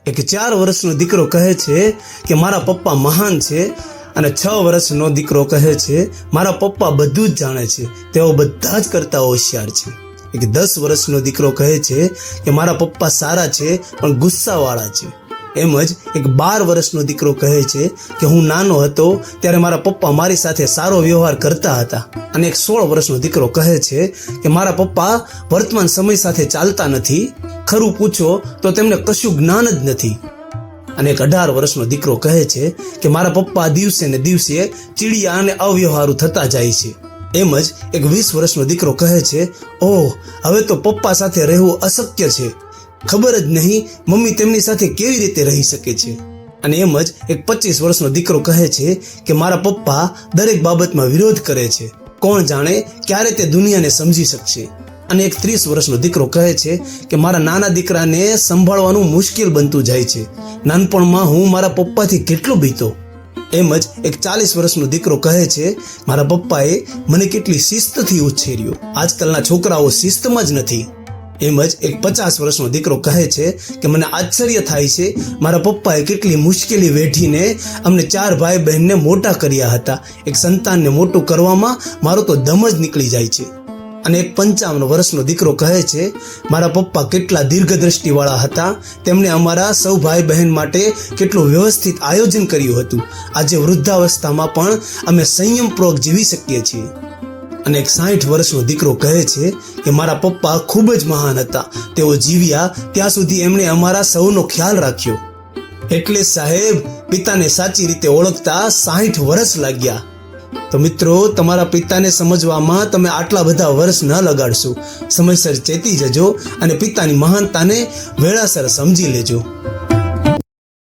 એક 4 વર્ષનો દીકરો કહે છે કે મારા પપ્પા મહાન છે અને 6 વર્ષનો દીકરો કહે છે મારા પપ્પા બધું જ જાણે છે, તેઓ બધા જ કરતા હોશિયાર છે। એક 10 વર્ષનો દીકરો કહે છે કે મારા પપ્પા સારા છે પણ ગુસ્સાવાળા છે। એમ જ એક 12 વર્ષનો દીકરો કહે છે કે હું નાનો હતો ત્યારે મારા પપ્પા મારી સાથે સારો વ્યવહાર કરતા હતા। અને એક 16 વર્ષનો દીકરો કહે છે કે મારા પપ્પા વર્તમાન સમય સાથે ચાલતા નથી, ખરું પૂછો તો તેમને કશું જ્ઞાન જ નથી। અને એક 18 વર્ષનો દીકરો કહે છે કે મારા પપ્પા દિવસે ને દિવસે ચીડિયા અને અવ્યવહારુ થતા જાય છે। એમ જ એક 20 વર્ષનો દીકરો કહે છે ઓહ, હવે તો પપ્પા સાથે રહેવું અશક્ય છે, ખબર જ નહીં મમ્મી તેમની સાથે કેવી રીતે રહી શકે છે। અને એમ જ એક 25 વર્ષનો દીકરો કહે છે કે મારા પપ્પા દરેક બાબતમાં વિરોધ કરે છે, કોણ જાણે ક્યારે તે દુનિયાને સમજી શકશે। અને એક 30 વર્ષનો દીકરો કહે છે કે મારા નાના દીકરાને સંભાળવાનું મુશ્કેલ બનતું જાય છે, નાનપણમાં હું મારા પપ્પાથી કેટલો બીતો। એમ જ એક 40 વર્ષનો દીકરો કહે છે મારા પપ્પાએ મને કેટલી શિસ્તથી ઉછેર્યો, આજકાલના છોકરાઓ શિસ્તમાં જ નથી। એમ જ એક 50 વર્ષનો દીકરો કહે છે કે મને આશ્ચર્ય થાય છે મારા પપ્પાએ કેટલી મુશ્કેલી વેઠીને અમને 4 ભાઈ બહેનને મોટા કર્યા હતા, એક સંતાનને મોટું કરવામાં મારો તો દમ જ નીકળી જાય છે। અને એક 55 વર્ષનો દીકરો કહે છે મારા પપ્પા કેટલા દીર્ઘદ્રષ્ટિવાળા હતા, તેમણે અમારા સૌ ભાઈ બહેન માટે કેટલું વ્યવસ્થિત આયોજન કર્યું હતું, આજે વૃદ્ધાવસ્થામાં પણ અમે સંયમપૂર્વક જીવી શકીએ છીએ। અને એક 60 વર્ષનો દીકરો કહે છે કે મારા પપ્પા ખૂબ જ મહાન હતા, તેઓ જીવ્યા ત્યાં સુધી એમણે અમારા સૌનો ખ્યાલ રાખ્યો। એટલે સાહેબ, પિતાને સાચી રીતે ઓળખતા 60 વર્ષ લાગ્યા। તો મિત્રો, તમારા પિતાને સમજવામાં તમે આટલા બધા વર્ષ ન લગાડશો, સમયસર ચેતી જજો અને પિતાની મહાનતાને વેળાસર સમજી લેજો।